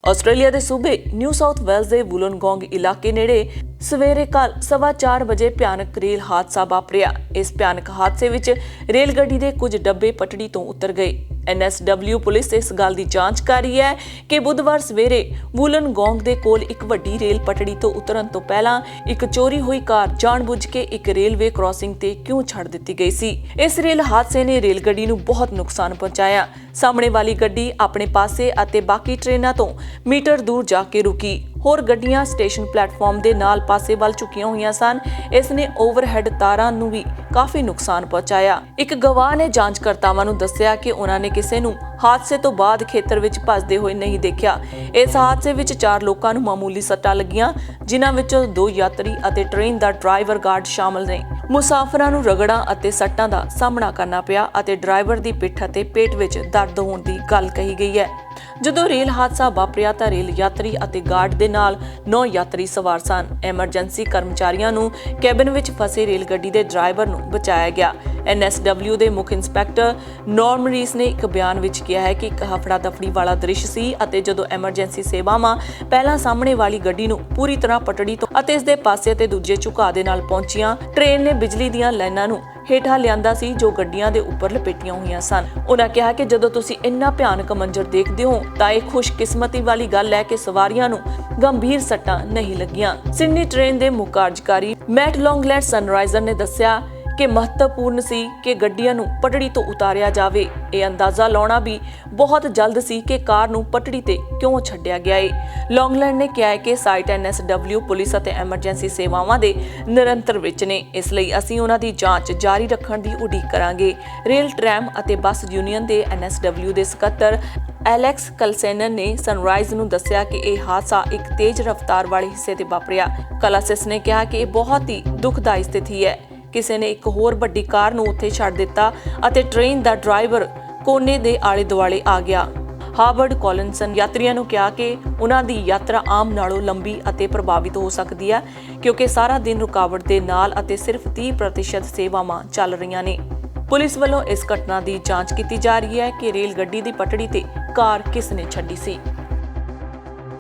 Australia ਦੇ ਸੂਬੇ new south Wales ਦੇ ਵੁਲਨਗੋਂਗ ਇਲਾਕੇ ਨੇੜੇ ਸਵੇਰੇ ਕੱਲ 4:15 ਵਜੇ ਭਿਆਨਕ ਰੇਲ ਹਾਦਸਾ ਵਾਪਰਿਆ। ਇਸ ਭਿਆਨਕ ਹਾਦਸੇ ਵਿੱਚ ਰੇਲ ਗੱਡੀ ਦੇ ਕੁਝ ਡੱਬੇ ਪਟੜੀ ਤੋਂ ਉਤਰ ਗਏ। NSW ਪੁਲਿਸ ਇਸ ਗੱਲ ਦੀ ਜਾਂਚ ਕਰ ਰਹੀ ਹੈ ਕਿ ਬੁੱਧਵਾਰ ਸਵੇਰੇ ਵੁਲਨਗੋਂਗ ਦੇ ਕੋਲ ਇੱਕ ਵੱਡੀ ਰੇਲ ਪਟੜੀ ਤੋਂ ਉਤਰਨ ਤੋਂ ਪਹਿਲਾਂ ਇੱਕ ਚੋਰੀ ਹੋਈ ਕਾਰ ਜਾਣਬੁੱਝ ਕੇ ਇੱਕ ਰੇਲਵੇ ਕ੍ਰਾਸਿੰਗ ਤੇ ਕਿਉਂ ਛੱਡ ਦਿੱਤੀ ਗਈ ਸੀ। ਇਸ ਰੇਲ ਹਾਦਸੇ ਨੇ ਰੇਲ ਗੱਡੀ ਨੂੰ ਬਹੁਤ ਨੁਕਸਾਨ ਪਹੁੰਚਾਇਆ। ਸਾਹਮਣੇ ਵਾਲੀ ਗੱਡੀ ਆਪਣੇ ਪਾਸੇ ਅਤੇ ਬਾਕੀ ਟ੍ਰੇਨਾਂ ਤੋਂ ਮੀਟਰ ਦੂਰ ਜਾ ਕੇ ਰੁਕੀ। ਹੋਰ ਗੱਡੀਆਂ ਸਟੇਸ਼ਨ ਪਲੇਟਫਾਰਮ ਦੇ ਨਾਲ ਪਾਸੇ ਵੱਲ ਝੁਕੀਆਂ ਹੋਈਆਂ ਸਨ। ਇਸ ਨੇ ਓਵਰਹੈੱਡ ਤਾਰਾਂ ਨੂੰ ਵੀ ਕਾਫੀ ਨੁਕਸਾਨ ਪਹੁੰਚਾਇਆ। ਇੱਕ ਗਵਾਹ ਨੇ ਜਾਂਚਕਰਤਾਵਾਂ ਨੂੰ ਦੱਸਿਆ ਕਿ ਉਹਨਾਂ ਨੇ ਕਿਸੇ ਨੂੰ ਹਾਦਸੇ ਤੋਂ ਬਾਅਦ ਖੇਤਰ ਵਿੱਚ ਭੱਜਦੇ ਹੋਏ ਨਹੀਂ ਦੇਖਿਆ। ਇਸ ਹਾਦਸੇ ਵਿੱਚ 4 ਲੋਕਾਂ ਨੂੰ ਮਾਮੂਲੀ ਸੱਟਾਂ ਲੱਗੀਆਂ, ਜਿਨ੍ਹਾਂ ਵਿੱਚੋਂ 2 ਯਾਤਰੀ ਅਤੇ ਟ੍ਰੇਨ ਦਾ ਡਰਾਈਵਰ ਗਾਰਡ ਸ਼ਾਮਲ ਨੇ। ਮੁਸਾਫਰਾਂ ਨੂੰ ਰਗੜਾਂ ਅਤੇ ਸੱਟਾਂ ਦਾ ਸਾਹਮਣਾ ਕਰਨਾ ਪਿਆ ਅਤੇ ਡਰਾਈਵਰ ਦੀ ਪਿੱਠ ਅਤੇ ਪੇਟ ਵਿੱਚ ਦਰਦ ਹੋਣ ਦੀ ਗੱਲ ਕਹੀ ਗਈ ਹੈ। ਜਦੋਂ ਰੇਲ ਹਾਦਸਾ ਵਾਪਰਿਆ ਤਾਂ ਰੇਲ ਯਾਤਰੀ ਅਤੇ ਗਾਰਡ ਦੇ ਨਾਲ 9 ਯਾਤਰੀ ਸਵਾਰ ਸਨ। ਐਮਰਜੈਂਸੀ ਕਰਮਚਾਰੀਆਂ ਨੂੰ ਕੈਬਨ ਵਿੱਚ ਫਸੇ ਰੇਲ ਗੱਡੀ ਦੇ ਡਰਾਈਵਰ ਨੂੰ ਬਚਾਇਆ ਗਿਆ। NSW ਦੇ ਮੁੱਖ ਇੰਸਪੈਕਟਰ ਨੋਰਮ ਰੀਸ ਨੇ ਇੱਕ ਬਿਆਨ ਵਿੱਚ ਕਿਹਾ ਹੈ ਕਿ ਇੱਕ ਹਫੜਾ ਦਫੜੀ ਵਾਲਾ ਦ੍ਰਿਸ਼ ਸੀ ਅਤੇ ਜਦੋਂ ਐਮਰਜੈਂਸੀ ਸੇਵਾਵਾਂ ਪਹਿਲਾਂ ਸਾਹਮਣੇ ਵਾਲੀ ਗੱਡੀ ਨੂੰ ਪੂਰੀ ਤਰ੍ਹਾਂ ਪਟੜੀ ਤੋਂ ਅਤੇ ਇਸ ਦੇ ਪਾਸੇ ਤੇ ਦੂਜੇ ਝੁਕਾਅ ਦੇ ਨਾਲ ਪਹੁੰਚੀਆਂ। ਟ੍ਰੇਨ ਨੇ ਬਿਜਲੀ ਦੀਆਂ ਲਾਈਨਾਂ ਨੂੰ ਹੇਠਾਂ ਲਿਆਂਦਾ ਸੀ ਜੋ ਗੱਡੀਆਂ ਦੇ ਉੱਪਰ ਲਪੇਟੀਆਂ ਹੋਈਆਂ ਸਨ। ਉਹਨਾਂ ਕਿਹਾ ਕਿ ਜਦੋਂ ਤੁਸੀਂ ਇੰਨਾ ਭਿਆਨਕ ਮੰਜ਼ਰ ਦੇਖਦੇ ਹੋ ਤਾਂ ਇਹ ਖੁਸ਼ਕਿਸਮਤੀ ਵਾਲੀ ਗੱਲ ਹੈ ਕਿ ਸਵਾਰੀਆਂ ਨੂੰ ਗੰਭੀਰ ਸੱਟਾਂ ਨਹੀਂ ਲੱਗੀਆਂ। ਸਿਡਨੀ ਟ੍ਰੇਨ ਦੇ ਮੁੱਖ ਕਾਰਜਕਾਰੀ ਮੈਟ ਲੌਂਗਲੈਂਡ ਸਨਰਾਈਜ਼ਰ ਨੇ ਦੱਸਿਆ ਕਿ ਮਹੱਤਵਪੂਰਨ ਸੀ ਕਿ ਗੱਡੀਆਂ ਨੂੰ ਪਟੜੀ ਤੋਂ ਉਤਾਰਿਆ ਜਾਵੇ। ਇਹ ਅੰਦਾਜ਼ਾ ਲਾਉਣਾ ਵੀ ਬਹੁਤ ਜਲਦ ਸੀ ਕਿ ਕਾਰ ਨੂੰ ਪਟੜੀ ਤੇ ਕਿਉਂ ਛੱਡਿਆ ਗਿਆ ਹੈ। ਲੌਂਗਲੈਂਡ ਨੇ ਕਿਹਾ ਹੈ ਕਿ ਸਾਈਟ NSW ਪੁਲਿਸ ਅਤੇ ਐਮਰਜੈਂਸੀ ਸੇਵਾਵਾਂ ਦੇ ਨਿਰੰਤਰ ਵਿੱਚ ਨੇ, ਇਸ ਲਈ ਅਸੀਂ ਉਹਨਾਂ ਦੀ ਜਾਂਚ ਜਾਰੀ ਰੱਖਣ ਦੀ ਉਡੀਕ ਕਰਾਂਗੇ। ਰੇਲ ਟ੍ਰੈਮ ਅਤੇ ਬੱਸ ਯੂਨੀਅਨ ਦੇ NSW ਦੇ ਸਕੱਤਰ ਐਲੈਕਸ ਕਲਸੇਨਨ ਨੇ ਸਨਰਾਈਜ਼ ਨੂੰ ਦੱਸਿਆ ਕਿ ਇਹ ਹਾਦਸਾ ਇੱਕ ਤੇਜ਼ ਰਫ਼ਤਾਰ ਵਾਲੇ ਹਿੱਸੇ ਤੇ ਵਾਪਰਿਆ। ਕਲਾਸਿਸ ਨੇ ਕਿਹਾ ਕਿ ਇਹ ਬਹੁਤ ਹੀ ਦੁਖਦਾਈ ਸਥਿਤੀ ਹੈ। ਕਿਸੇ ਨੇ ਇੱਕ ਹੋਰ ਵੱਡੀ ਕਾਰ ਨੂੰ ਉੱਥੇ ਛੱਡ ਦਿੱਤਾ ਅਤੇ ਟ੍ਰੇਨ ਦਾ ਡਰਾਈਵਰ ਕੋਨੇ ਦੇ ਆਲੇ ਦੁਆਲੇ ਆ ਗਿਆ। ਹਾਵਰਡ ਕੋਲਿਨਸਨ ਯਾਤਰੀਆਂ ਨੂੰ ਕਿਹਾ ਕਿ ਉਹਨਾਂ ਦੀ ਯਾਤਰਾ ਆਮ ਨਾਲੋਂ ਲੰਬੀ ਅਤੇ ਪ੍ਰਭਾਵਿਤ ਹੋ ਸਕਦੀ ਹੈ ਕਿਉਂਕਿ ਸਾਰਾ ਦਿਨ ਰੁਕਾਵਟ ਦੇ ਨਾਲ ਅਤੇ ਸਿਰਫ 30% ਸੇਵਾਵਾਂ ਚੱਲ ਰਹੀਆਂ ਨੇ। ਪੁਲਿਸ ਵੱਲੋਂ ਇਸ ਘਟਨਾ ਦੀ ਜਾਂਚ ਕੀਤੀ ਜਾ ਰਹੀ ਹੈ ਕਿ ਰੇਲ ਗੱਡੀ ਦੀ ਪਟੜੀ ਤੇ ਕਾਰ ਕਿਸ ਨੇ ਛੱਡੀ ਸੀ।